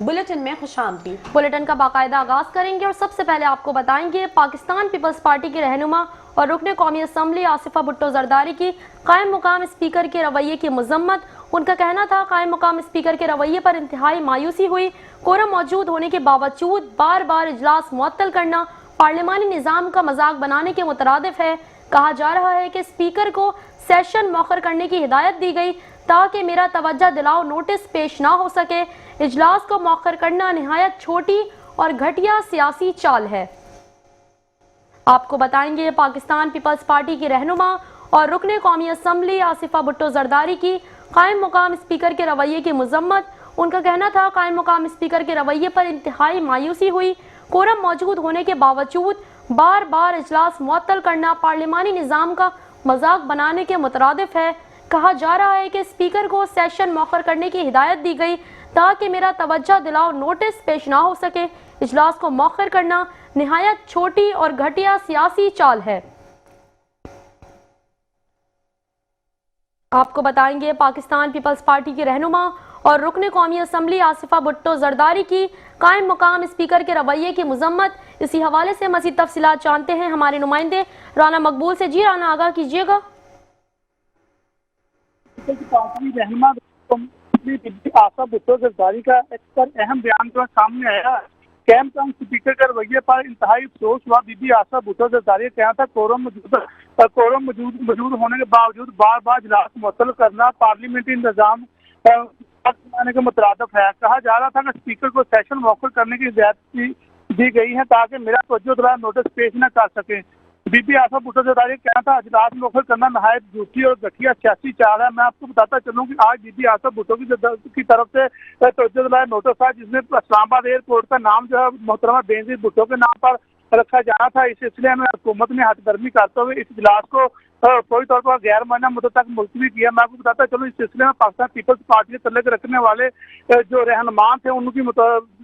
Bulletin में खुशामदीद। Bulletin का बाकायदा आगाज करेंगे और सबसे पहले आपको बताएंगे पाकिस्तान पीपल्स पार्टी के रहनुमा और रुकने कौमी असम्बली आसिफा भुट्टो जरदारी की कायम मुकाम स्पीकर के रवैये की मजम्मत। उनका कहना था कायम मुकाम स्पीकर के रवैये पर इंतहाई मायूसी हुई। कोरम मौजूद होने के बावजूद बार बार इजलास मुअत्तल करना पार्लिमानी निज़ाम का मजाक बनाने के मुतरादिफ है। कहा जा रहा है कि स्पीकर को सेशन मौखर करने की हिदायत दी गई ताकि मेरा तवज्जो दिलाओ नोटिस पेश ना हो सके। इजलास को मौखर करना निहायत छोटी और घटिया सियासी चाल है। आपको बताएंगे पाकिस्तान पीपल्स पार्टी की रहनुमा और रुकने कौमी असम्बली आसिफा भुट्टो जरदारी की कायम मुकाम स्पीकर के रवैये की मजम्मत। उनका कहना था कायम मुकाम स्पीकर के रवैये पर इंतहाई मायूसी हुई। कोरम मौजूद होने के बावजूद बार बार इजलास मुअत्तल करना पार्लिमानी निज़ाम का मजाक बनाने के मुतरादिफ है। कहा जा रहा है कि स्पीकर को सेशन मौखर करने की हिदायत दी गई ताकि मेरा तवज्जो दिलाओ नोटिस पेश ना हो सके। इजलास को मौखर करना निहायत छोटी और घटिया सियासी चाल है। आपको बताएंगे पाकिस्तान पीपल्स पार्टी की रहनुमा और रुकने कौमी असम्बली आसिफा भुट्टो जरदारी की कायम मुकाम स्पीकर के रवैये की मजम्मत। इसी हवाले से मज़ीद तफसीलात जानते हैं हमारे नुमाइंदे राना मकबूल से। जी राना, आगाह कीजिएगा। रहनुमा आसिफा भुट्टो जरदारी का अहम बयान जो सामने आया। कैम काउंट स्पीकर के रवैये पर इंतहाई अफसोस हुआ। बीबी आसिफा भुट्टो जरदारी का कहना था कोरम मौजूद होने के बावजूद बार बार इजलास मुअत्तल करना पार्लियामेंट्री निज़ाम के मुतरादिफ है। कहा जा रहा था कि स्पीकर को सेशन मौखर करने की हिदायत दी गई है ताकि मेरा तवज्जो दिलाया नोटिस पेश न कर सके। बीबी आसिफा भुट्टो जरदारी का कहना था इजलास मौखर करना नहायत झूठी और घटिया सियासी चाल है। मैं आपको बताता चलूँ कि आज बीबी आसिफा भुट्टो की तरफ से तवज्जो दिलाया नोटिस था जिसमें इस्लामाबाद एयरपोर्ट का नाम जो है मोहतरमा बेनजीर भुट्टो के नाम पर रखा जाना था। इस सिलसिले में हुकूमत ने हथगर्मी करते हुए इस इजलास को फौरी तौर पर गैर मायना मुद्दत तक मुलतवी किया। मैं आपको बताता चलूँ इस सिलसिले में पाकिस्तान पीपल्स पार्टी से तल्लुक रखने वाले जो रहनुमान थे उनकी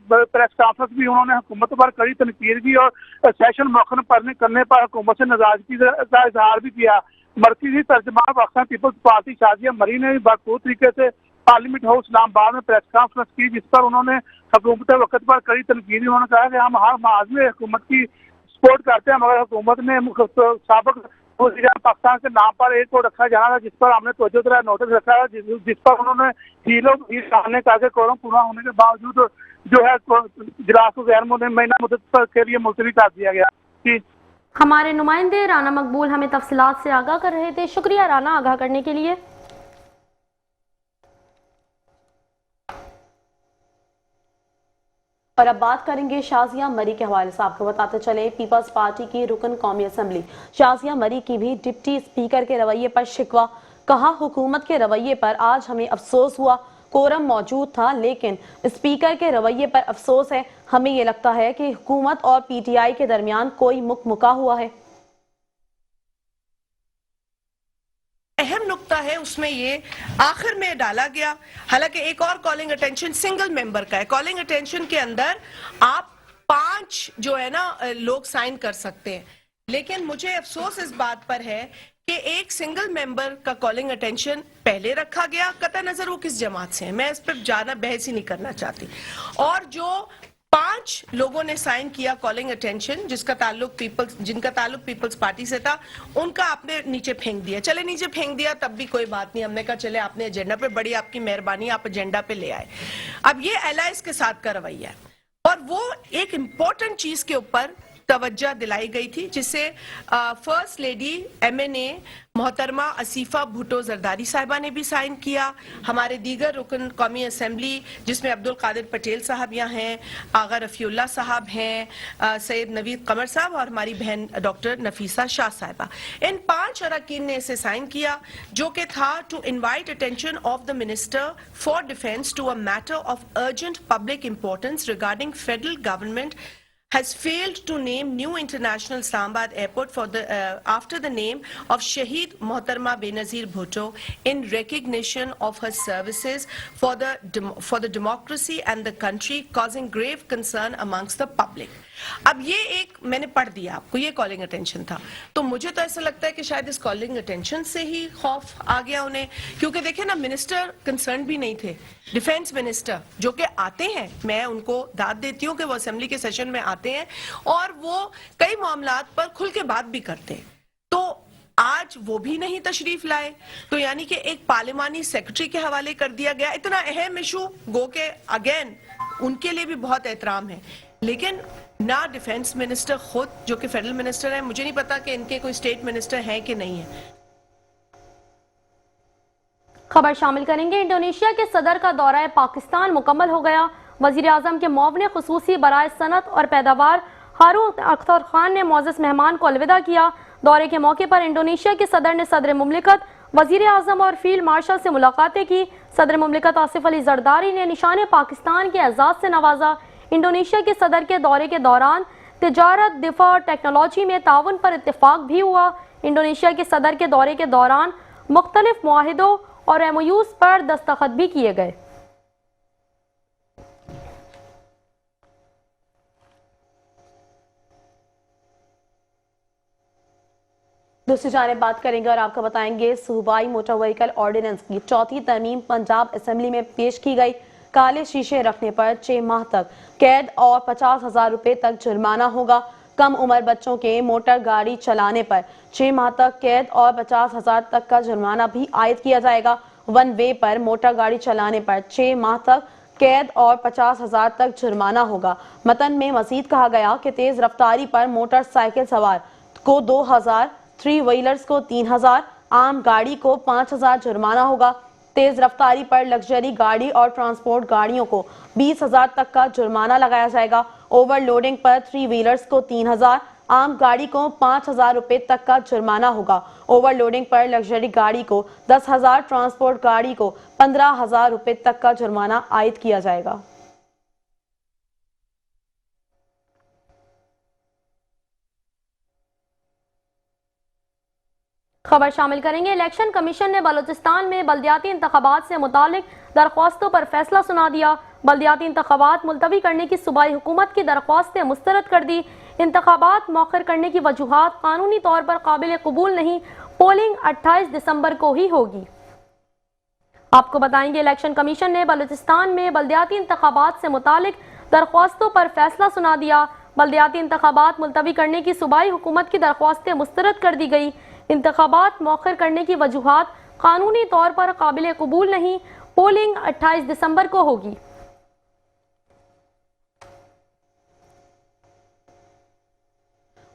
प्रेस कॉन्फ्रेंस भी उन्होंने हुकूमत पर कड़ी तनकीद की और सेशन मौखर करने पर हुकूमत से नाराजगी का इजहार भी किया। मरकजी तर्जमान पाकिस्तान पीपल्स पार्टी शाजिया मरी ने भी भरपूर तरीके से पार्लियामेंट हाउस इस्लामाबाद में प्रेस कॉन्फ्रेंस की जिस पर उन्होंने हुकूमत वक्त पर कड़ी तनकीद। उन्होंने कहा कि हम हर माज में हुकूमत की सपोर्ट करते हैं मगर हुकूमत ने साबिक पाकिस्तान के नाम पर एक को रखा जाना था जिस पर हमने तवज्जो दिलाया नोटिस रखा है जिस पर उन्होंने हील करके कोरम पूरा होने के बावजूद जो है इजलास को गैर महीना मुद्दत के लिए मुलतवी कर दिया गया। जी, हमारे नुमाइंदे राना मकबूल हमें तफसीलात से आगाह कर रहे थे। शुक्रिया राना, आगाह करने के लिए। और अब बात करेंगे शाजिया मरी के हवाले से। आपको बताते चले पीपल्स पार्टी की रुकन कौमी असम्बली शाजिया मरी की भी डिप्टी स्पीकर के रवैये पर शिकवा। कहा हुकूमत के रवैये पर आज हमें अफसोस हुआ। कोरम मौजूद था लेकिन स्पीकर के रवैये पर अफसोस है। हमें ये लगता है कि हुकूमत और पीटीआई के दरमियान कोई मुका हुआ है। अहम नुक्ता है उसमें ये आखिर में डाला गया। हालांकि एक और कॉलिंग अटेंशन सिंगल मेंबर का है। कॉलिंग अटेंशन के अंदर आप 5 जो है ना लोग साइन कर सकते हैं, लेकिन मुझे अफसोस इस बात पर है कि एक सिंगल मेंबर का कॉलिंग अटेंशन पहले रखा गया। कतई नजर वो किस जमात से है, मैं इस पर ज्यादा बहस ही नहीं करना चाहती। और जो 5 लोगों ने साइन किया कॉलिंग अटेंशन जिनका ताल्लुक पीपल्स पार्टी से था, उनका आपने नीचे फेंक दिया। चले नीचे फेंक दिया तब भी कोई बात नहीं, हमने कहा चले आपने एजेंडा पे, बड़ी आपकी मेहरबानी, आप एजेंडा पे ले आए। अब ये एलाइज के साथ का रवैया है और वो एक इंपॉर्टेंट चीज के ऊपर तवज्जो दिलाई गई थी जिसे फर्स्ट लेडी MNA मोहतरमा आसिफा भुट्टो जरदारी साहिबा ने भी साइन किया। हमारे दीगर रुकन कौमी असम्बली जिसमें अब्दुल कादिर पटेल साहब यहाँ हैं, आगा रफ़ीउल्लाह साहब हैं, सैयद नवीद कमर साहब और हमारी बहन डॉक्टर नफीसा शाह साहिबा, इन 5 अरकान ने इसे साइन किया जो कि था to invite attention of the minister for defence to a matter of urgent public importance regarding federal government has failed to name new International Islamabad Airport for after the name of Shaheed Mohtarma Benazir Bhutto in recognition of her services for the democracy and the country, causing grave concern amongst the public. अब ये एक मैंने पढ़ दिया आपको, ये calling attention था, तो मुझे तो ऐसा लगता है कि शायद इस कॉलिंग अटेंशन से ही खौफ आ गया उन्हें, क्योंकि देखिए ना, मिनिस्टर कंसर्न भी नहीं थे, डिफेंस मिनिस्टर जो कि आते हैं, मैं उनको दाद देती हूँ कि वो असेंबली के सेशन में आते हैं और वो कई मामलात पर खुल के बात भी करते हैं, तो आज वो भी नहीं तशरीफ लाए, तो यानी कि एक पार्लिमानी सेक्रेटरी के हवाले कर दिया गया। इतना अहम इशू गो के अगेन उनके लिए भी बहुत एहतराम है, लेकिन ना डिफेंस मिनिस्टर खुद जो कि फेडरल मिनिस्टर है, मुझे नहीं पता कि इनके कोई स्टेट मिनिस्टर हैं कि नहीं है। खबर शामिल करेंगे, इंडोनेशिया के सदर का दौरा पाकिस्तान मुकम्मल हो गया। वजीर आजम के मुआविन खुसूसी बराए सनत और पैदावार हारून अख्तर खान ने मोअज़्ज़ज़ मेहमान को अलविदा किया। दौरे के मौके पर इंडोनेशिया के सदर ने सदर मुमलिकत, वजीर आजम और फील्ड मार्शल से मुलाकातें की। सदर मुमलिकत आसिफ अली जरदारी ने निशान पाकिस्तान के एजाज से नवाजा। इंडोनेशिया के सदर के दौरे के दौरान तिजारत, दिफा और टेक्नोलॉजी में ताउन पर इत्तेफाक भी हुआ। इंडोनेशिया के सदर के दौरे के दौरान मुख्तलिफ मुआहिदों और MOUs पर दस्तखत भी किए गए। दूसरी जानिब बात करेंगे और आपको बताएंगे, सूबाई मोटर व्हीकल ऑर्डिनेंस की चौथी तरमीम पंजाब असेंबली में पेश की गई। काले शीशे रखने पर 6 माह तक कैद और 50,000 रुपए तक जुर्माना होगा। कम उम्र बच्चों के मोटर गाड़ी चलाने पर 6 माह तक कैद और 50,000 तक का जुर्माना भी आयद किया जाएगा। वन वे पर मोटर गाड़ी चलाने पर 6 माह तक कैद और 50,000 तक जुर्माना होगा। मतन में मजीद कहा गया कि तेज रफ्तारी पर मोटरसाइकिल सवार को 2,000, 3 व्हीलर्स को 3,000, आम गाड़ी को 5,000 जुर्माना होगा। तेज रफ्तारी पर लग्जरी गाड़ी और ट्रांसपोर्ट गाड़ियों को 20,000 तक का जुर्माना लगाया जाएगा। ओवरलोडिंग पर 3 व्हीलर्स को 3,000, आम गाड़ी को 5,000 रुपए तक का जुर्माना होगा। ओवरलोडिंग पर लग्जरी गाड़ी को 10,000, ट्रांसपोर्ट गाड़ी को 15,000 रुपए तक का जुर्माना आयद किया जाएगा। खबर शामिल करेंगे, इलेक्शन कमीशन ने बलूचिस्तान में बल्दियाती इंतखाबात से मुतालिक दरख्वास्तों पर फैसला सुना दिया। बल्दियाती इंतखाबात मुलतवी करने की सूबाई हुकूमत की दरख्वास्तें मुस्तरद कर दी। इंतखाबात मौखर करने की वजूहात कानूनी तौर पर काबिल कबूल नहीं, पोलिंग 28 दिसंबर को ही होगी। आपको बताएंगे, इलेक्शन कमीशन ने बलूचिस्तान में बल्दियाती इंतखाबात से मुतालिक दरख्वास्तों पर फैसला सुना दिया। बल्दियाती इंतखाबात मुलतवी करने की सूबाई हुकूमत की दरख्वास्तें मुस्तरद कर दी गई। इंतखाबात मौखर करने की वजूहात कानूनी तौर पर काबिल कबूल नहीं, पोलिंग 28 दिसंबर को होगी।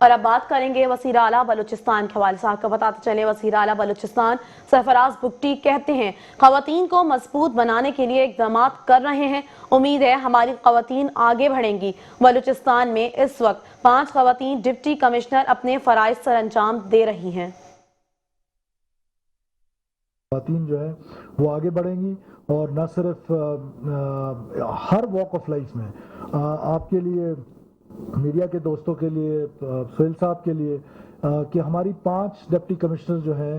और अब बात करेंगे वज़ीर आला बलूचिस्तान के हवाले से। आपको बताते चले, वज़ीर आला बलूचिस्तान सरफराज बुगटी कहते हैं, ख़वातीन को मजबूत बनाने के लिए इक़दाम कर रहे हैं। उम्मीद है हमारी ख़वातीन आगे बढ़ेंगी। बलूचिस्तान में इस वक्त 5 ख़वातीन डिप्टी कमिश्नर अपने फ़राइज़ सर अंजाम दे रही हैं। ख़वातीन जो है वो आगे बढ़ेंगी और न सिर्फ हर वॉक ऑफ लाइफ में आपके लिए, मीडिया के दोस्तों के लिए, सोहेल साहब के लिए, कि हमारी 5 डिप्टी कमिश्नर जो हैं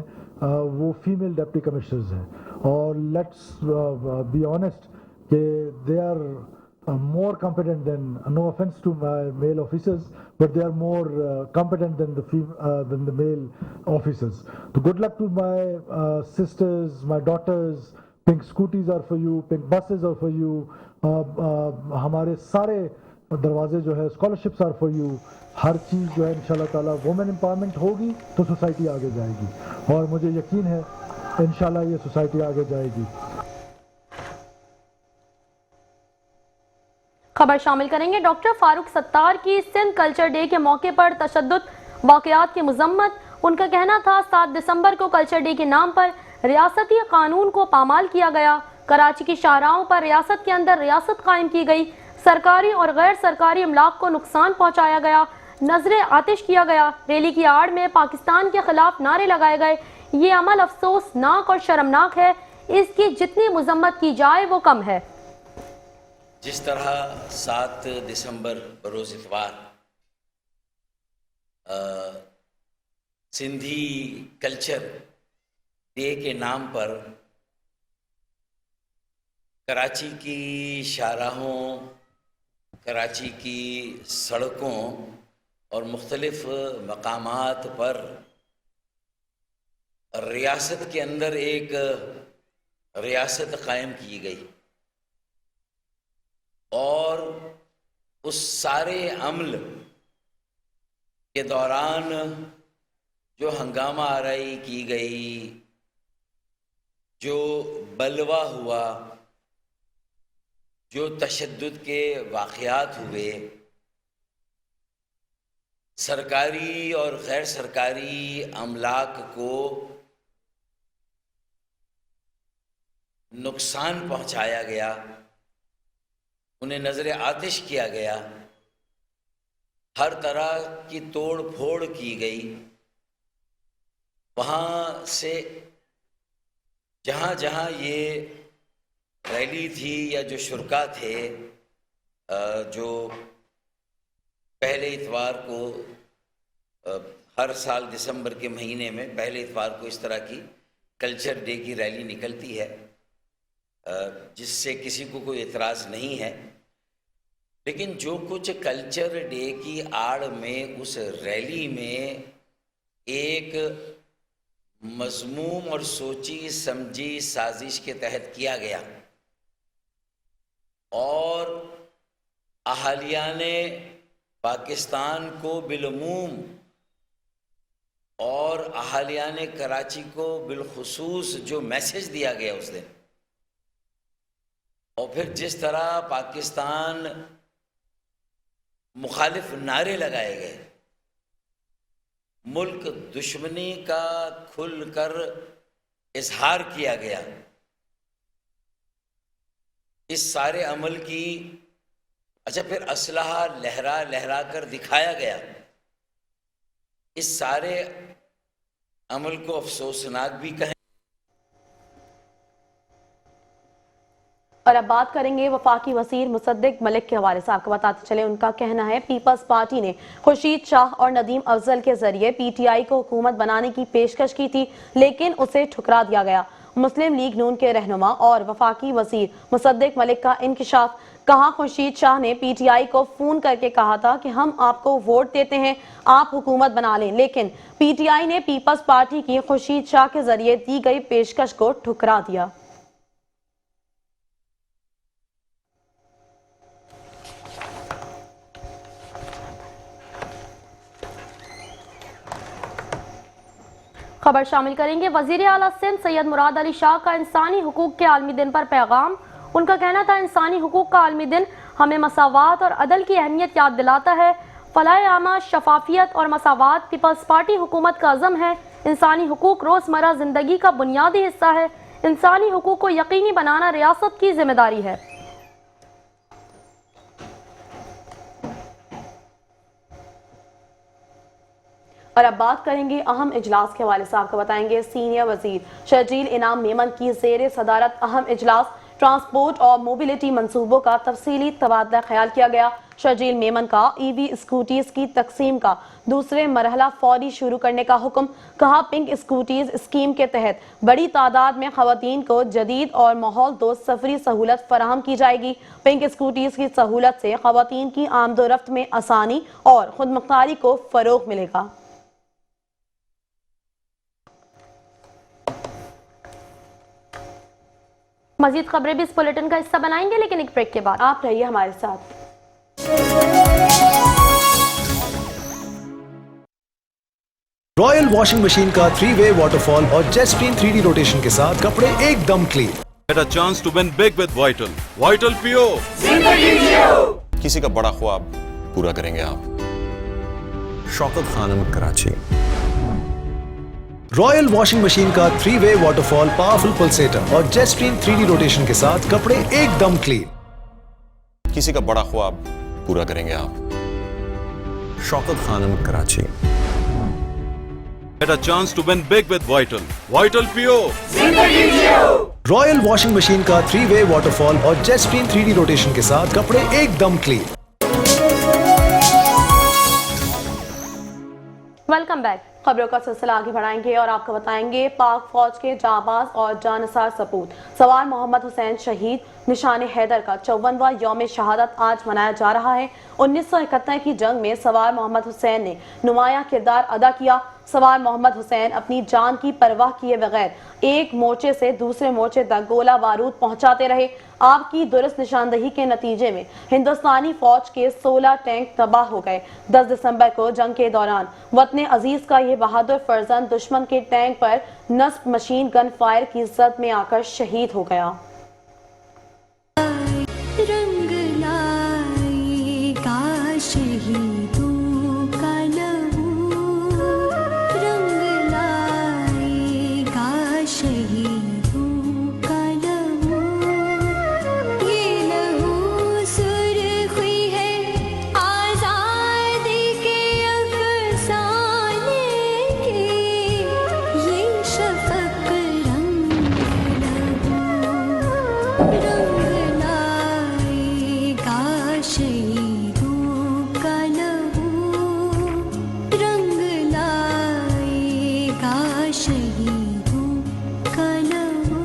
वो फीमेल डिप्टी कमिश्नर्स हैं। और लेट्स बी ऑनेस्ट कि they are more competent than, no offense to my male officers, but they are more competent than the male officers. So good luck to my sisters, my daughters. Pink scooties are for you, pink buses are for you. हमारे सारे दरवाजे जो है, scholarships are for you. हर चीज़ जो है इंशाल्लाह ताला women empowerment होगी तो सोसाइटी आगे जाएगी, और मुझे यकीन है इंशाल्लाह ये सोसाइटी आगे जाएगी। खबर शामिल करेंगे, डॉक्टर फारूक सत्तार की सिंध कल्चर डे के मौके पर तशद्दुद वाक़यात की मजम्मत। उनका कहना था 7 दिसंबर को कल्चर डे के नाम पर रियासती कानून को पामाल किया गया। कराची की शाहराहों पर रियासत के अंदर रियासत कायम की गई। सरकारी और गैर सरकारी अमलाक को नुकसान पहुँचाया गया, नजरे आतिश किया गया। रैली की आड़ में पाकिस्तान के खिलाफ नारे लगाए गए। ये अमल अफसोसनाक और शर्मनाक है। इसकी जितनी मजम्मत की जाए वो कम है। जिस तरह 7 दिसंबर बरोज़ इतवार सिंधी कल्चर डे के नाम पर कराची की शाहराहों, कराची की सड़कों और मुख्तलिफ मकामात पर रियासत के अंदर एक रियासत कायम की गई और उस सारे अमल के दौरान जो हंगामा आराई की गई, जो बलवा हुआ, जो तशद्दुद के वाक़यात हुए, सरकारी और गैर सरकारी अमलाक को नुकसान पहुंचाया गया, उन्हें नजर आतिश किया गया, हर तरह की तोड़ फोड़ की गई। वहाँ से जहाँ जहाँ ये रैली थी या जो शुरका थे, जो पहले इतवार को हर साल दिसंबर के महीने में पहले इतवार को इस तरह की कल्चर डे की रैली निकलती है, जिससे किसी को कोई एतराज़ नहीं है। लेकिन जो कुछ कल्चर डे की आड़ में उस रैली में एक मज़मूम और सोची समझी साजिश के तहत किया गया और अहालियाने पाकिस्तान को बिलमूम और अहालियाने कराची को बिलखुसूस जो मैसेज दिया गया उस दिन, और फिर जिस तरह पाकिस्तान मुखालिफ नारे लगाए गए, मुल्क दुश्मनी का खुलकर इजहार किया गया, इस सारे अमल की फिर असलहा लहरा लहरा कर दिखाया गया, इस सारे अमल को अफसोसनाक भी कहें। और अब बात करेंगे वफाकी वजीर मुसद्दिक मलिक के हवाले से। आपको बताते चले, उनका कहना है पीपल्स पार्टी ने खुर्शीद शाह और नदीम अफजल के जरिए पीटीआई को हुकूमत बनाने की पेशकश की थी, लेकिन उसे ठुकरा दिया गया। मुस्लिम लीग नून के रहनुमा और वफाकी वजीर मुसद्दिक मलिक का इंकिशाफ। कहा, खुर्शीद शाह ने पीटीआई को फोन करके कहा था कि हम आपको वोट देते हैं, आप हुकूमत बना लें, लेकिन पीटीआई ने पीपल्स पार्टी की खुर्शीद शाह के जरिए दी गई पेशकश को ठुकरा दिया। खबर शामिल करेंगे। वजीर आला सिंध सैयद मुराद अली शाह का इंसानी हुकूक के आलमी दिन पर पैगाम। उनका कहना था, इंसानी हुकूक का आलमी दिन हमें मसावात और अदल की अहमियत याद दिलाता है। फलाह आमा, शफाफियत और मसावात पीपल्स पार्टी हुकूमत का अज़म है। इंसानी हुकूक रोज़मर्रा ज़िंदगी का बुनियादी हिस्सा है। इंसानी हुकूक को यकीनी बनाना रियासत की जिम्मेदारी है। और अब बात करेंगे अहम इजलास के हवाले से। आपको बताएंगे, सीनियर वजीर शर्जील इनाम मेमन की ज़ेर सदारत अहम इजलास ट्रांसपोर्ट और मोबिलिटी मंसूबों का तफसीली तबादला ख्याल किया गया। शर्जील मेमन का ईवी स्कूटीज की तकसीम का दूसरे मरहला फौरी शुरू करने का हुक्म। कहा, पिंक स्कूटीज स्कीम के तहत बड़ी तादाद में खवातीन को जदीद और माहौल दोस्त सफरी सहूलत फराहम की जाएगी। पिंक स्कूटीज की सहूलत से खवातीन की आमदोरफ्त में आसानी और खुद मुख्तारी को फरोग मिलेगा। मजीद खबरें भी इस बुलेटिन का हिस्सा बनाएंगे, लेकिन एक ब्रेक के बाद। आप रहिए हमारे साथ। रॉयल वॉशिंग मशीन का 3-वे वाटरफॉल और जेट स्ट्रीम 3D रोटेशन के साथ कपड़े एकदम clean. Get a chance to win big with Vital. Vital Pure. किसी का बड़ा ख्वाब पूरा करेंगे आप। Shaukat Khanum, Karachi. Royal washing machine का 3-वे वाटरफॉल, पावरफुल पल्सेटर और जेट स्ट्रीम 3D रोटेशन के साथ कपड़े एकदम क्लीन। किसी का बड़ा ख्वाब पूरा करेंगे आप। Shaukat Khanum, Karachi. Get a chance to win big with Vital. Vital Pure. Royal washing machine का 3-वे वाटरफॉल और जेट स्ट्रीम 3D रोटेशन के साथ कपड़े एकदम क्लीन। Welcome back. खबरों का सिलसिला आगे बढ़ाएंगे और आपको बताएंगे पाक फौज के जाबाज और जानसार सपूत सवार मोहम्मद हुसैन शहीद निशान हैदर का 54वां यौम शहादत आज मनाया जा रहा है। 1971 की जंग में सवार मोहम्मद हुसैन ने नुमाया किरदार अदा किया। सवार मोहम्मद हुसैन अपनी जान की परवाह किए बगैर एक मोर्चे से दूसरे मोर्चे तक गोला बारूद पहुंचाते रहे। आपकी दुरुस्त निशानदही के नतीजे में हिंदुस्तानी फौज के 16 टैंक तबाह हो गए। 10 दिसंबर को जंग के दौरान वतन अजीज का ये बहादुर फर्जंद दुश्मन के टैंक पर नस्ब मशीन गन फायर की जद में आकर शहीद हो गया। रंग लाएगा शहीदों का लहू, रंग लाएगा शहीदों का लहू, ये लहू सुर्खी है आजादी के अफसाने की, ये शफक रंग लहू, रंग लाएगा शहीदों का लहू, रंग लाएगा शहीदों का लहू।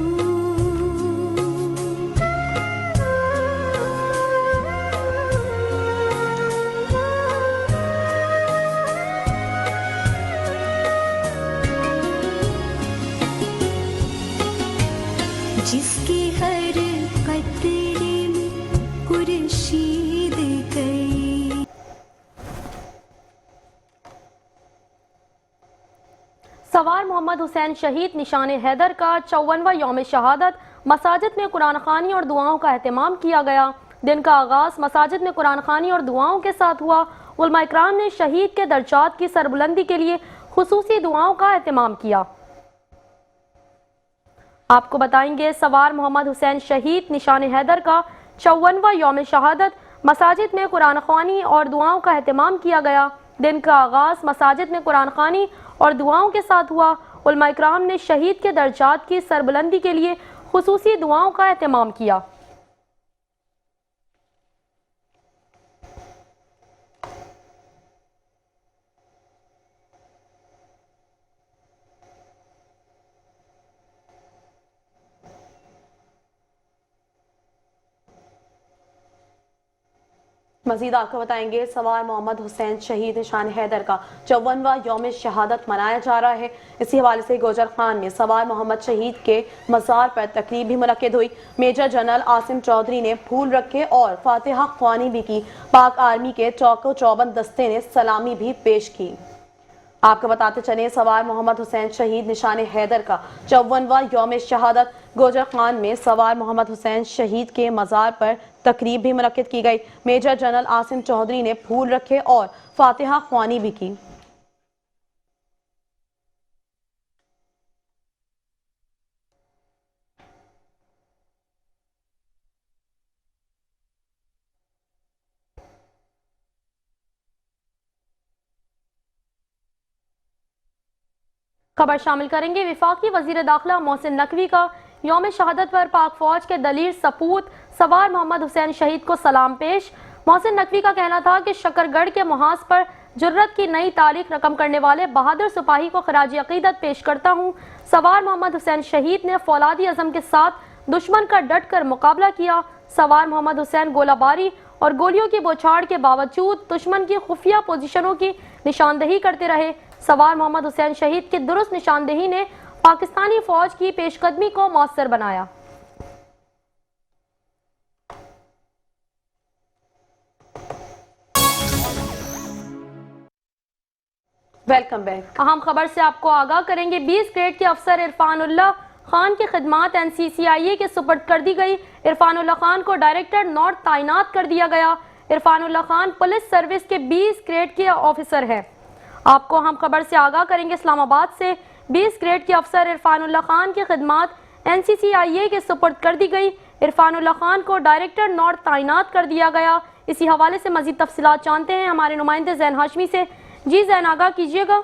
जिसके हर कतरे में खुर्शीद गई। सवार मोहम्मद हुसैन शहीद निशान हैदर का 54वां यौम शहादत मसाजिद में कुरान खानी और दुआओं का एहतमाम किया गया। दिन का आगाज मसाजिद में कुरान खानी और दुआओं के साथ हुआ। उलमा इकराम ने शहीद के दर्जात की सरबुलंदी के लिए खुसूसी दुआओं का एहतमाम किया। आपको बताएंगे सवार मोहम्मद हुसैन शहीद निशान हैदर का 54वां यौम शहादत मसाजिद में कुरान खानी और दुआओं का एहतमाम किया गया। दिन का आगाज मसाजिद में कुरान खानी और दुआओं के साथ हुआ। उलमा इकराम ने शहीद के दर्जात की सरबुलंदी के लिए खुसूसी दुआओं का एहतमाम किया। मजीद आपको बताएंगे सवार मोहम्मद हुसैन शहीद निशान हैदर का 54वां यौम शहादत मनाया जा रहा है। इसी हवाले से गोजर खान में सवार मोहम्मद शहीद के मज़ार पर तकरीब भी मुनक्किद हुई। मेजर जनरल आसिम चौधरी ने फूल रखे और फातिहा ख्वानी भी की। पाक आर्मी के चौको चौबंद दस्ते ने सलामी भी पेश की। आपको बताते चले सवार मोहम्मद हुसैन शहीद निशान हैदर का 54वां यौम शहादत गोजर खान में सवार मोहम्मद हुसैन शहीद के मज़ार पर तकरीब भी मुनक्किद की गई। मेजर जनरल आसिम चौधरी ने फूल रखे और फातिहा ख्वानी भी की। खबर शामिल करेंगे विफाकी वजीर दाखिला मोहसिन नकवी का यौम शहादत पर पाक फौज के दलील सपूत सवार मोहम्मद हुसैन शहीद को सलाम पेश। मोहसिन नकवी का कहना था कि शकरगढ़ के मुहाज पर जुर्रत की नई तारीख रकम करने वाले बहादुर सिपाही को खराज अकीदत पेश करता हूँ। सवार मोहम्मद हुसैन शहीद ने फौलादी अज़म के साथ दुश्मन का डट कर मुकाबला किया। सवार मोहम्मद हुसैन गोलाबारी और गोलियों की बौछार के बावजूद दुश्मन की खुफिया पोजीशनों की निशानदही करते रहे। सवार मोहम्मद हुसैन शहीद की दुरुस्त निशानदही ने पाकिस्तानी फौज की पेशकदमी को मौसर बनाया। Welcome back. अहम खबर से आपको आगाह करेंगे 20 ग्रेड के अफसर इरफानुल्लाह खान की खिदमात NCCIA के सुपर्द कर दी गई। इरफानुल्लाह खान को डायरेक्टर नॉर्थ तैनात कर दिया गया। इरफानुल्लाह खान पुलिस सर्विस के 20 ग्रेड के ऑफिसर हैं। आपको हम खबर से आगाह करेंगे इस्लामाबाद से 20 ग्रेड के अफसर इरफानुल्लाह खान की खिदमात NCCIA के सुपर्द कर दी गई। इरफानुल्लाह खान को डायरेक्टर नॉर्थ तैनात कर दिया गया। इसी हवाले से मजीद तफसीलात जानते हैं हमारे नुमाइंदे जैन हाशमी से। जी जैन, आगाह कीजिएगा।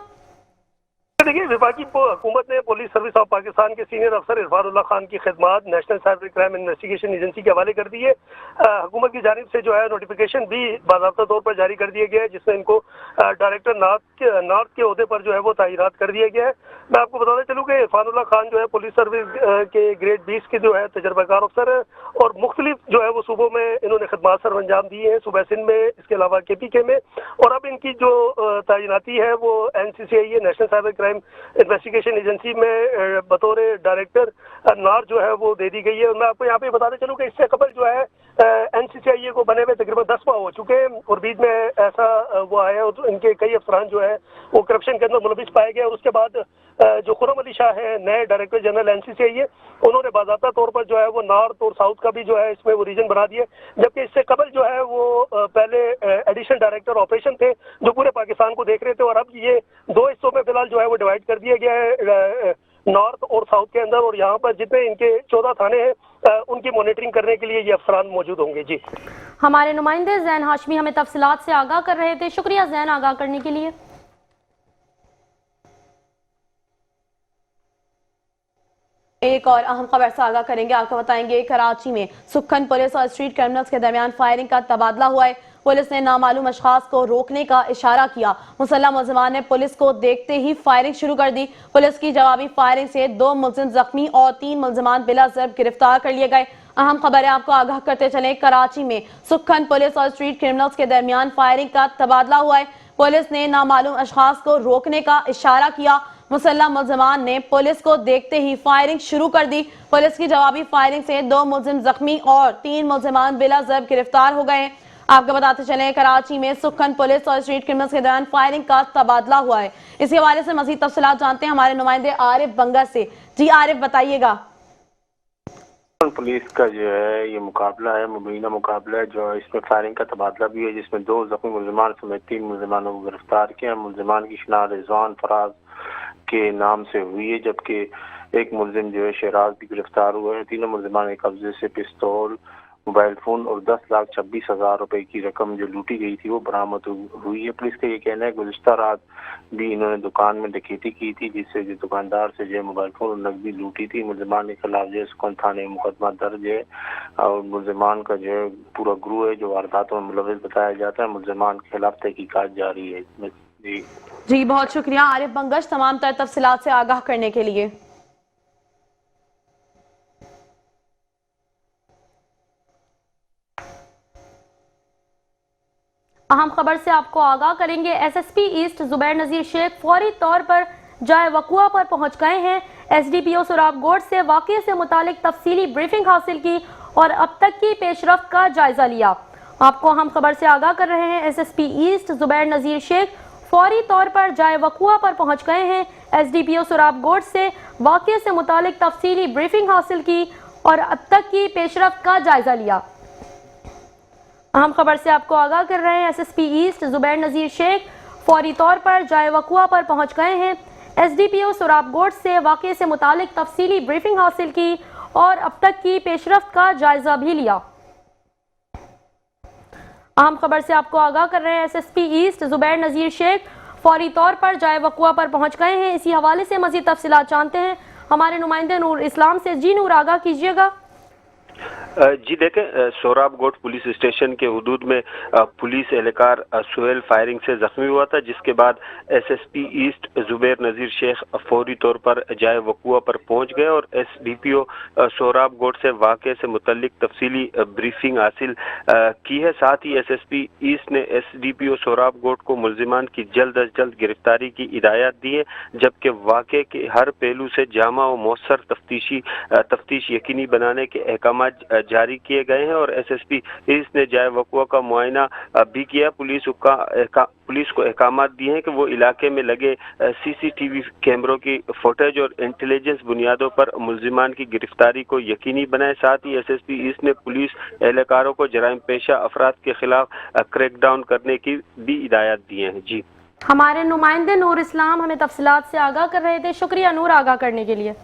देखिए, विभागी हुकूमत ने पुलिस सर्विस ऑफ पाकिस्तान के सीनियर अफसर इरफानुल्लाह खान की खिदमात national cyber crime investigation agency के हवाले कर दी है। हुकूमत की जानिब से जो है नोटिफिकेशन भी बाज़ाब्ता तौर पर जारी कर दिया गया है, जिसमें इनको डायरेक्टर नॉर्थ के ओहदे पर जो है वो तैनात कर दिया गया है। मैं आपको बताना चलूँ कि इरफानुल्लाह खान जो है पुलिस सर्विस के ग्रेड 20 के जो है तजर्बाकार अफसर है और मुख्तलिफ जो है वो सूबों में इन्होंने खिदमात सर अंजाम दी है, सूबा सिंध में, इसके अलावा KPK में, और अब इनकी जो तैनाती है वो NCCI national cyber crime investigation agency में बतौर डायरेक्टर नार जो है वो दे दी गई है। और मैं आपको यहाँ पे बताना चलूँ कि इससे कबल जो है NCCI को बने हुए तकरीबन 10 माह हो चुके हैं और बीच में ऐसा वो आया और इनके कई अफसरान जो है वो करप्शन के अंदर मुलविस पाए गए। और उसके बाद जो खुर्रम अली शाह है, नए डायरेक्टर जनरल NCCI, उन्होंने बाज़ाब्ता तौर पर जो है वो नॉर्थ और साउथ का भी जो है इसमें वो रीजन बना दिए, जबकि इससे कबल जो है वो पहले एडिशनल डायरेक्टर ऑपरेशन थे जो पूरे पाकिस्तान को देख रहे थे। और अब ये दो हिस्सों में फिलहाल जो है वो डिवाइड कर दिया गया है, नॉर्थ और साउथ के अंदर, और यहाँ पर जितने इनके 14 थाने हैं उनकी मॉनिटरिंग करने के लिए ये अफसरान मौजूद होंगे। जी, हमारे नुमाइंदे जैन हाशमी हमें तफसीलात से आगाह कर रहे थे। शुक्रिया जैन आगाह करने के लिए। एक और अहम खबर से आगाह करेंगे, आपको बताएंगे कराची में सुखन पुलिस और स्ट्रीट क्रिमिनल्स के दरमियान फायरिंग का तबादला हुआ है। पुलिस ने नामालूम अशखास को रोकने का इशारा किया। मुसल्लह मुलजिमान ने पुलिस को देखते ही फायरिंग शुरू कर दी। पुलिस की जवाबी फायरिंग से 2 मुलजिम जख्मी और 3 मुलजिमान बिला ज़र्ब गिरफ्तार कर लिए गए। अहम खबर है, आपको आगाह करते चले, कराची में सुखन पुलिस और स्ट्रीट क्रिमिनल्स के दरमियान फायरिंग का तबादला हुआ है। पुलिस ने नामालूम अशखास को रोकने का इशारा किया। मुसल्लह मुलजिमान ने पुलिस को देखते ही फायरिंग शुरू कर दी। पुलिस की जवाबी फायरिंग से 2 मुलजिम जख्मी और 3 मुलजिमान बिला ज़र्ब गिरफ्तार हो गए। आपको बताते चले, कराची में सुखन पुलिस और स्ट्रीट क्रिमिनल्स के दौरान फायरिंग का तबादला हुआ है। इसी हवाले से मजीद तफसीलात जानते हैं हमारे नुमाइंदे आरिफ बंगा से। जी आरिफ, बताइएगा। पुलिस का जो है ये मुकाबला है, मुबीना मुकाबला है, जो इसमें फायरिंग का तबादला भी है, जिसमें 2 जख्मी मुलजिमान समेत 3 मुलजिमानों को गिरफ्तार किया। मुलजिमान की शनाख्त रिजवान फराज के नाम से हुई है, जबकि एक मुलजिम जो है शहराज भी गिरफ्तार हुआ है। तीनों मुलजिमान के कब्जे से पिस्तौल, मोबाइल फोन और 10,26,000 रुपए की रकम जो लूटी गई थी वो बरामद हुई है। पुलिस का ये कहना है गुज़िश्ता रात भी इन्होंने दुकान में डकैती की थी, जिससे जो दुकानदार से जो मोबाइल फोन और नकदी लूटी थी। मुलजिमान के खिलाफ जो है सुखन थाने में मुकदमा दर्ज है और मुलजिमान का जो है पूरा ग्रुप है जो वारदातों में मुलविस बताया जाता है। मुलजिमान के खिलाफ तहकीकात जारी है। जी बहुत शुक्रिया आरिफ बंगश तमाम तर तफसीलात से आगाह करने के लिए। अहम खबर से आपको आगाह करेंगे, SSP ईस्ट जुबैर नजीर शेख फौरी तौर पर जाए वकुआ पर पहुंच गए हैं। SDPO सुराब गोट से वाक़े से मुतालिक तफसीली ब्रीफिंग हासिल की और अब तक की पेशरफ्त का जायजा लिया। आपको अहम खबर से आगाह कर रहे हैं, SSP ईस्ट जुबैर नजीर शेख फौरी तौर पर जाए वकुआ पर पहुंच गए हैं। SDPO सुराब गोट से वाक़े से मुतालिक तफसीली ब्रीफिंग हासिल की और अब तक की पेशरफ्त का जायजा लिया। अहम खबर से आपको आगाह कर रहे हैं, SSP ईस्ट जुबैर नजीर शेख फौरी तौर पर जाए वकुआ पर पहुंच गए हैं। SDPO सुराब गोट से वाक़े से मुतालिक तफसीली ब्रीफिंग हासिल की और अब तक की पेशरफ्त का जायजा भी लिया। अहम खबर से आपको आगाह कर रहे हैं, SSP ईस्ट जुबैर नजीर शेख फौरी तौर पर जाए वकुआ पर पहुंच गए हैं। इसी हवाले से मजीद तफसीलात जानते हैं हमारे नुमाइंदे नूर इस्लाम से। जी नूर, आगाह कीजिएगा। जी देखें, सोराब गोट पुलिस स्टेशन के हुदूद में पुलिस एहलकार सुहेल फायरिंग से जख्मी हुआ था, जिसके बाद SSP ईस्ट जुबैर नज़ीर शेख फौरी तौर पर जाए वकुआ पर पहुंच गए और SDPO सोराब गोट से वाक़े से मुतल्लिक तफसीली ब्रीफिंग हासिल की है। साथ ही SSP ईस्ट ने SDPO सोराब गोट को मुलजिमान की जल्द अज जल्द गिरफ्तारी की हिदायत दी है, जबकि वाक़े के हर पहलू से जामा व मौसर तफ्तीश यकीनी बनाने के अहकाम जारी किए गए हैं और SSP ईस्ट ने जाए वकुआ का मुआयना भी किया। पुलिस को अहकाम दिए हैं कि वो इलाके में लगे CCTV कैमरों की फुटेज और इंटेलिजेंस बुनियादों पर मुलजिमान की गिरफ्तारी को यकीनी बनाए। साथ ही SSP ईस्ट ने पुलिस एहलकारों को जराइम पेशा अफराद के खिलाफ क्रैकडाउन करने की भी हिदायत दी है। जी, हमारे नुमाइंदे नूर इस्लाम हमें तफसीलात से आगाह कर रहे थे। शुक्रिया नूर, आगाह करने के लिए।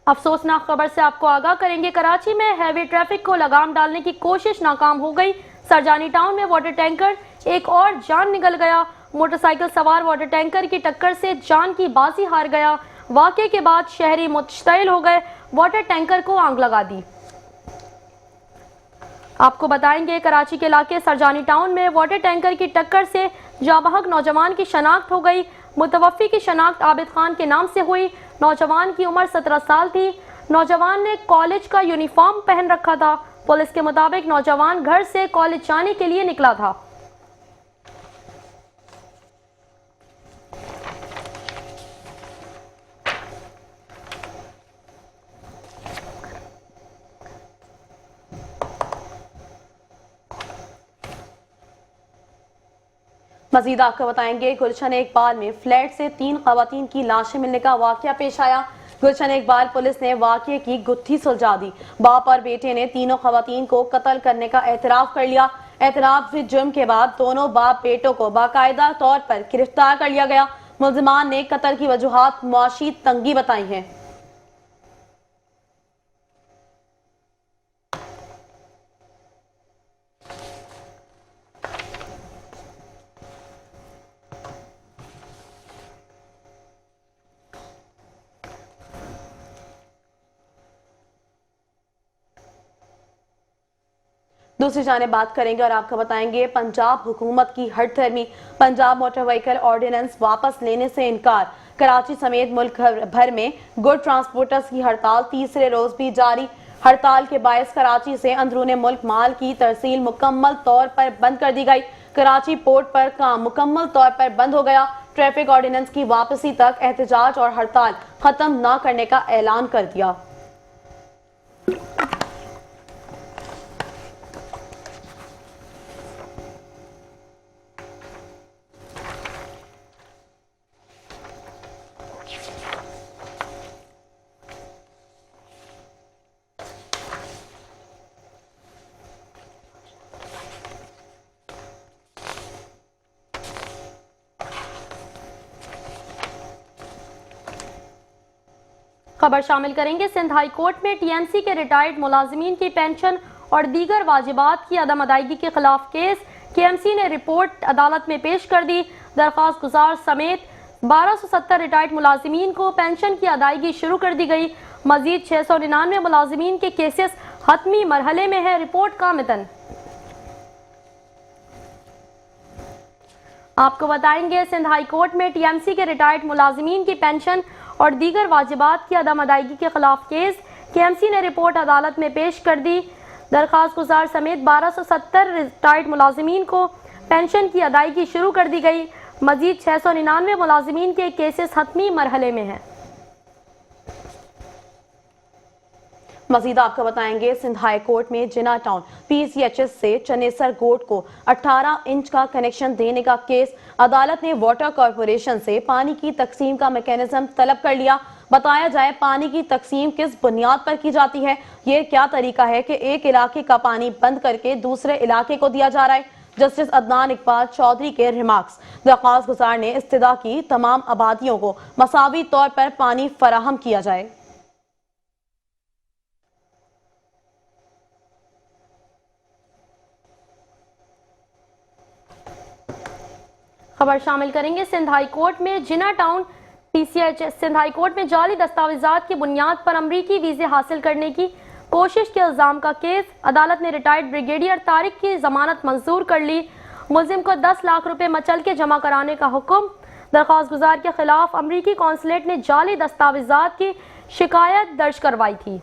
अफसोसनाक खबर से आपको आगाह करेंगे। कराची में हैवी ट्रैफिक को लगाम डालने की कोशिश नाकाम हो गई। सरजानी टाउन में वाटर टैंकर एक और जान निकल गया। मोटरसाइकिल सवार वाटर टैंकर की टक्कर से जान की बाजी हार गया। वाकये के बाद शहरी मुश्तइल हो गए, वाटर टैंकर को आग लगा दी। आपको बताएंगे कराची के इलाके सरजानी टाउन में वाटर टैंकर की टक्कर से जाबहक नौजवान की शनाख्त हो गई। मुतवफ़्फ़ी की शनाख्त आबिद खान के नाम से हुई। नौजवान की उम्र 17 साल थी। नौजवान ने कॉलेज का यूनिफॉर्म पहन रखा था। पुलिस के मुताबिक नौजवान घर से कॉलेज जाने के लिए निकला था। मजीद आपको बताएंगे गुलशन इकबाल में फ्लैट से 3 खवातीन की लाशें मिलने का वाकया पेश आया। गुलशन इकबाल पुलिस ने वाकये की गुत्थी सुलझा दी। बाप और बेटे ने तीनों खवातीन को कत्ल करने का एतराफ कर लिया। एतराफ जुर्म के बाद दोनों बाप बेटों को बाकायदा तौर पर गिरफ्तार कर लिया गया। मुल्जिमान ने कत्ल की वजूहात मुआशी तंगी बताई हैं। दूसरी जाने बात करेंगे और आपको बताएंगे पंजाब हुकूमत की हठधर्मी। पंजाब मोटर व्हीकल ऑर्डिनेंस वापस लेने से इनकार। कराची समेत मुल्क भर में गुड ट्रांसपोर्टर्स की हड़ताल तीसरे रोज भी जारी। हड़ताल के बायस कराची से अंदरूने मुल्क माल की तरसील मुकम्मल तौर पर बंद कर दी गई। कराची पोर्ट पर काम मुकम्मल तौर पर बंद हो गया। ट्रैफिक ऑर्डिनेंस की वापसी तक एहतजाज और हड़ताल खत्म न करने का ऐलान कर दिया। खबर शामिल करेंगे सिंध हाई कोर्ट में टीएमसी के रिटायर्ड मुलाजिमीन की पेंशन और दीगर वाजिबात की अदम अदायगी के खिलाफ केस। केएमसी ने रिपोर्ट अदालत में पेश कर दी। दरख्वास्त गुजार समेत 1270 रिटायर्ड मुलाजिमीन को पेंशन की अदायगी शुरू कर दी गई। मजीद 699 मुलाजिमीन के केसेस हतमी मरहले में है। रिपोर्ट का मतन आपको बताएंगे। सिंध हाई कोर्ट में टीएमसी के रिटायर्ड मुलाजिमीन की पेंशन और दीगर वाजिबात की अदम अदायगी के खिलाफ केस। केएमसी ने रिपोर्ट अदालत में पेश कर दी। दरख्वास्त गुजार समेत 1270 रिटायर्ड मुलाजिमीन को पेंशन की अदायगी शुरू कर दी गई। मजीद 699 मुलाजिमीन के केसेस हतमी मरहले में हैं। मजीद आपको बताएंगे सिंध हाई कोर्ट में जिना टाउन पीसीएचएस से चनेसर गोट को 18 इंच का कनेक्शन देने का केस। अदालत ने वाटर कॉर्पोरेशन से पानी की तकसीम का मैकेनिज्म तलब कर लिया। बताया जाए पानी की तकसीम किस बुनियाद पर की जाती है। ये क्या तरीका है कि एक इलाके का पानी बंद करके दूसरे इलाके को दिया जा रहा है। जस्टिस अदनान इकबाल चौधरी के रिमार्क्स। दरख्वास्त गुजार ने इस्तदा की तमाम आबादियों को मसावी तौर पर पानी फराहम किया जाए। खबर शामिल करेंगे सिंध हाई कोर्ट में Jinnah town PCHS Sindh high court में जाली दस्तावेजात की बुनियाद पर अमरीकी वीजे हासिल करने की कोशिश के इल्जाम का केस। अदालत ने रिटायर्ड ब्रिगेडियर तारिक की जमानत मंजूर कर ली। मुलजिम को 10 लाख रुपए मचल के जमा कराने का हुक्म। दरख्वास्त गुजार के खिलाफ अमरीकी कौंसलेट ने जाली दस्तावेजात की शिकायत दर्ज करवाई थी।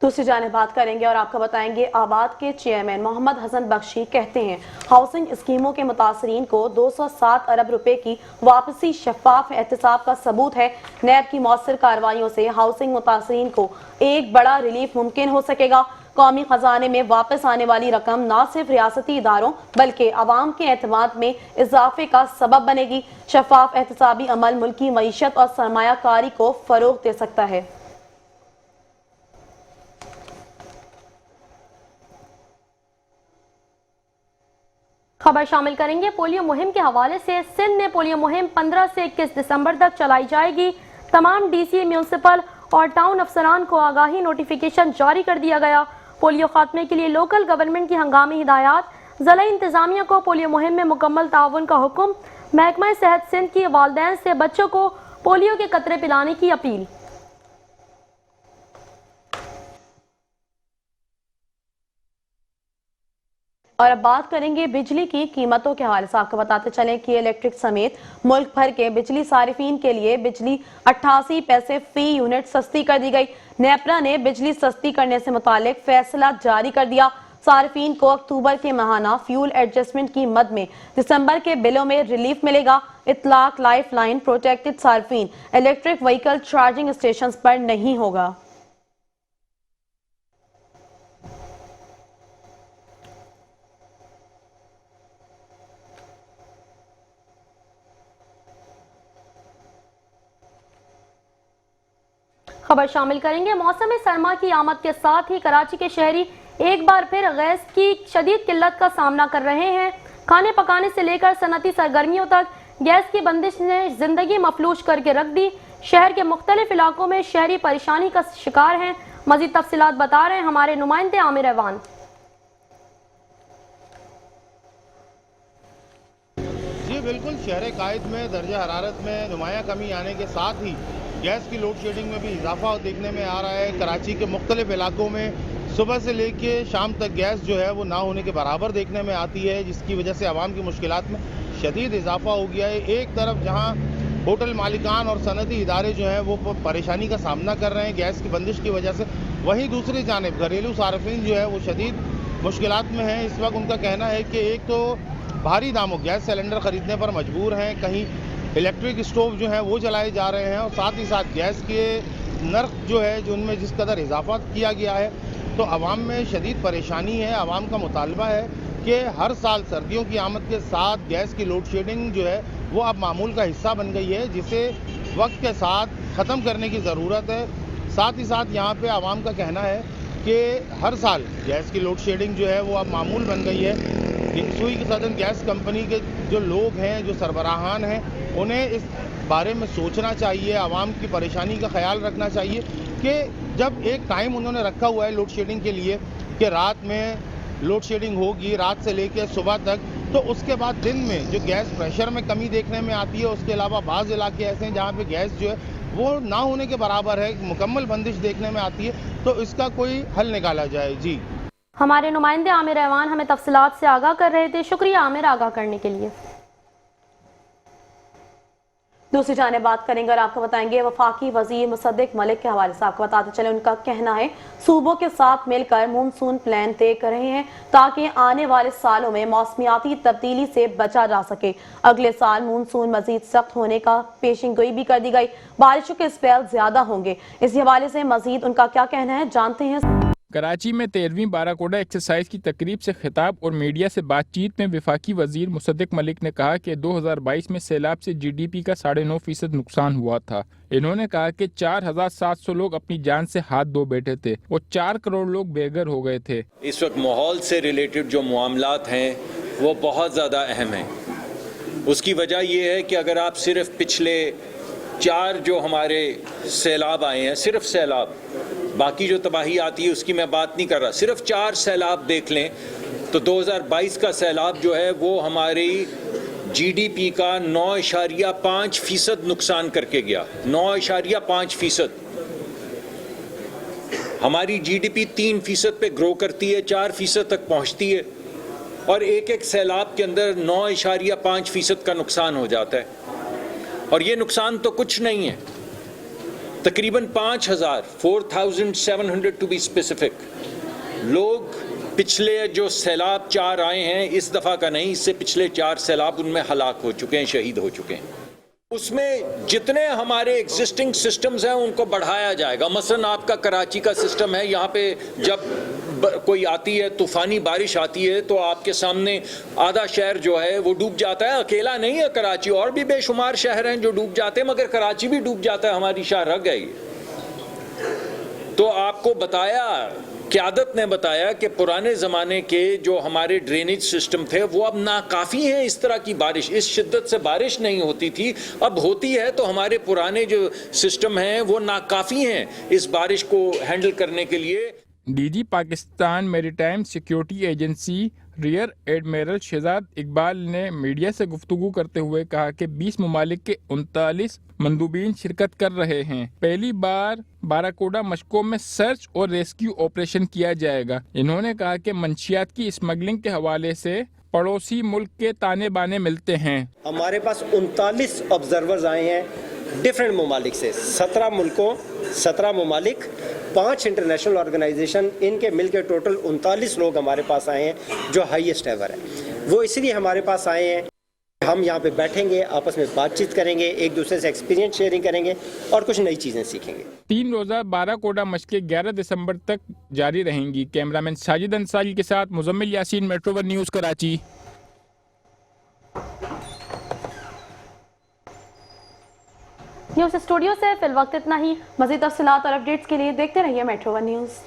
दूसरी जाने बात करेंगे और आपको बताएंगे आबाद के चेयरमैन मोहम्मद हसन बख्शी कहते हैं हाउसिंग स्कीमों के मुतासरीन को 207 अरब रुपए की वापसी शफाफ एहतसाब का सबूत है। नैब की मौसर कार्रवाइयों से हाउसिंग मुतासरीन को एक बड़ा रिलीफ मुमकिन हो सकेगा। कौमी खजाने में वापस आने वाली रकम न सिर्फ रियासती इदारों बल्कि अवाम के एतमाद में इजाफे का सबब बनेगी। शफाफ एहतसाबी अमल मुल्की मईशत और सरमायाकारी को फरोग दे सकता है। खबर शामिल करेंगे पोलियो मुहिम के हवाले से। सिंध में पोलियो मुहिम 15 से 21 दिसंबर तक चलाई जाएगी। तमाम डीसी, म्यूनिसिपल और टाउन अफसरान को आगाही नोटिफिकेशन जारी कर दिया गया। पोलियो खात्मे के लिए लोकल गवर्नमेंट की हंगामी हिदायत। ज़िला इंतजामिया को पोलियो मुहिम में मुकम्मल ताउन का हुक्म। महकमा सेहत सिंध की वालिदैन से बच्चों को पोलियो के कतरे पिलाने की अपील। और अब बात करेंगे बिजली की कीमतों के हवाले से। आपको बताते चलें कि इलेक्ट्रिक समेत मुल्क भर के बिजली सारिफीन के लिए बिजली 88 पैसे फी यूनिट सस्ती कर दी गई। नेपरा ने बिजली सस्ती करने से मुतालिक फैसला जारी कर दिया। सारिफीन को अक्टूबर के माहाना फ्यूल एडजस्टमेंट की मद में दिसंबर के बिलों में रिलीफ मिलेगा। इतलाक लाइफ लाइन प्रोटेक्टेड सारिफीन इलेक्ट्रिक व्हीकल चार्जिंग स्टेशन पर नहीं होगा। खबर शामिल करेंगे। मौसम सरमा की आमद के साथ ही कराची के शहरी एक बार फिर गैस की शदीद किल्लत का सामना कर रहे हैं। खाने पकाने से लेकर सनती सरगर्मियों तक गैस की बंदिश ने जिंदगी मफलूज करके रख दी। शहर के मुख्तलिफ इलाकों में शहरी परेशानी का शिकार हैं। मजीद तफसीलात बता रहे हैं हमारे नुमाइंदे आमिर ऐवान। जी बिल्कुल, शहर कायद में दर्जा हरारत में नुमाया कमी आने के साथ ही गैस की लोड शेडिंग में भी इजाफा देखने में आ रहा है। कराची के मुख्तलिफ इलाकों में सुबह से लेके शाम तक गैस जो है वो ना होने के बराबर देखने में आती है, जिसकी वजह से आवाम की मुश्किलात में शदीद इजाफा हो गया है। एक तरफ जहां होटल मालिकान और सनती इदारे जो हैं वो परेशानी का सामना कर रहे हैं गैस की बंदिश की वजह से, वहीं दूसरी जानिब घरेलू सार्फिन जो है वो शदीद मुश्किलात में हैं। इस वक्त उनका कहना है कि एक तो भारी दामों गैस सिलेंडर ख़रीदने पर मजबूर हैं, कहीं इलेक्ट्रिक स्टोव जो हैं वो जलाए जा रहे हैं और साथ ही साथ गैस के नर्ख जो है जो उनमें जिस कदर इजाफा किया गया है तो आवाम में शदीद परेशानी है। आवाम का मुतालबा है कि हर साल सर्दियों की आमद के साथ गैस की लोड शेडिंग जो है वो अब मामूल का हिस्सा बन गई है, जिसे वक्त के साथ ख़त्म करने की ज़रूरत है। साथ ही साथ यहाँ पे आवाम का कहना है कि हर साल गैस की लोड शेडिंग जो है वो अब मामूल बन गई है। सुई की सदन गैस कंपनी के जो लोग हैं, जो सरबराहान हैं, उन्हें इस बारे में सोचना चाहिए, आवाम की परेशानी का ख्याल रखना चाहिए कि जब एक टाइम उन्होंने रखा हुआ है लोड शेडिंग के लिए कि रात में लोड शेडिंग होगी रात से लेकर सुबह तक, तो उसके बाद दिन में जो गैस प्रेशर में कमी देखने में आती है। उसके अलावा बाज़ इलाके ऐसे हैं जहाँ पे गैस जो है वो ना होने के बराबर है, मुकम्मल बंदिश देखने में आती है, तो इसका कोई हल निकाला जाए। जी, हमारे नुमाइंदे आमिर ऐवान हमें तफसीलात से आगाह कर रहे थे। शुक्रिया आमिर आगाह करने के लिए। दूसरी जानिब बात करेंगे और आपको बताएंगे वफाकी वजीर मुसद्दिक मलिक के हवाले से। आपको बताते चले उनका कहना है सूबों के साथ मिलकर मानसून प्लान तय कर रहे हैं ताकि आने वाले सालों में मौसमियाती तब्दीली से बचा जा सके। अगले साल मानसून मजीद सख्त होने का पेशिन गोई भी कर दी गई। बारिशों के स्पेल ज्यादा होंगे। इस हवाले से मजीद उनका क्या कहना है जानते हैं। कराची में 13वीं बाराकोडा एक्सरसाइज की तकरीब से खिताब और मीडिया से बातचीत में वफाकी वजीर मुसद्दिक मलिक ने कहा कि 2022 में सैलाब से GDP का 9.5% नुकसान हुआ था। इन्होंने कहा कि 4700 लोग अपनी जान से हाथ धो बैठे थे और 4 करोड़ लोग बेघर हो गए थे। इस वक्त माहौल से रिलेटेड जो मामलात हैं वो बहुत ज़्यादा अहम हैं। उसकी वजह ये है कि अगर आप सिर्फ पिछले 4 जो हमारे सैलाब आए हैं, सिर्फ सैलाब, बाकी जो तबाही आती है उसकी मैं बात नहीं कर रहा, सिर्फ 4 सैलाब देख लें तो 2022 का सैलाब जो है वो हमारी GDP का 9.5% नुकसान करके गया। 9.5%। हमारी GDP 3% पे ग्रो करती है, 4% तक पहुंचती है और एक सैलाब के अंदर 9.5% का नुकसान हो जाता है। और ये नुकसान तो कुछ नहीं है, तकरीबन 4,700 टू बी स्पेसिफिक लोग पिछले जो सैलाब 4 आए हैं, इस दफ़ा का नहीं, इससे पिछले 4 सैलाब उनमें हलाक हो चुके हैं, शहीद हो चुके हैं। उसमें जितने हमारे एग्जिस्टिंग सिस्टम्स हैं उनको बढ़ाया जाएगा। मसलन आपका कराची का सिस्टम है, यहाँ पे जब कोई आती है तूफ़ानी बारिश आती है तो आपके सामने आधा शहर जो है वो डूब जाता है। अकेला नहीं है कराची, और भी बेशुमार शहर हैं जो डूब जाते हैं, मगर कराची भी डूब जाता है, हमारी शाह रह गई। तो आपको बताया क़यादत ने बताया कि पुराने ज़माने के जो हमारे ड्रेनेज सिस्टम थे वो अब नाकाफ़ी हैं। इस तरह की बारिश, इस शिद्दत से बारिश नहीं होती थी, अब होती है, तो हमारे पुराने जो सिस्टम हैं वो नाकाफ़ी हैं इस बारिश को हैंडल करने के लिए। DG Pakistan maritime security agency rear admiral Shahzad Iqbal ने मीडिया से गुफ्तगू करते हुए कहा कि 20 ममालिक के 39 मंदूबीन शिरकत कर रहे हैं। पहली बार बाराकोडा मशकों में सर्च और रेस्क्यू ऑपरेशन किया जाएगा। इन्होंने कहा कि मंशियात की स्मगलिंग के हवाले से पड़ोसी मुल्क के ताने बाने मिलते हैं। हमारे पास 39 ऑब्जर्वर्स आए हैं डिफरेंट ममालिक से, 17 मुल्कों, 17 ममालिक, 5 इंटरनेशनल ऑर्गेनाइजेशन, इनके मिलकर टोटल 39 लोग हमारे पास आए हैं जो हाईएस्ट एवर है। वो इसलिए हमारे पास आए हैं, हम यहाँ पे बैठेंगे, आपस में बातचीत करेंगे, एक दूसरे से एक्सपीरियंस शेयरिंग करेंगे और कुछ नई चीज़ें सीखेंगे। 3 रोज़ा बाराकोडा मशक़ें 11 दिसंबर तक जारी रहेंगी। कैमरामैन साजिद अंसारी के साथ Muzammil Yasin, metro 1 news Karachi. News studio से फिल वक्त इतना ही। मज़ीद तफ़सीलात और अपडेट्स के लिए देखते रहिए मेट्रो 1 न्यूज़।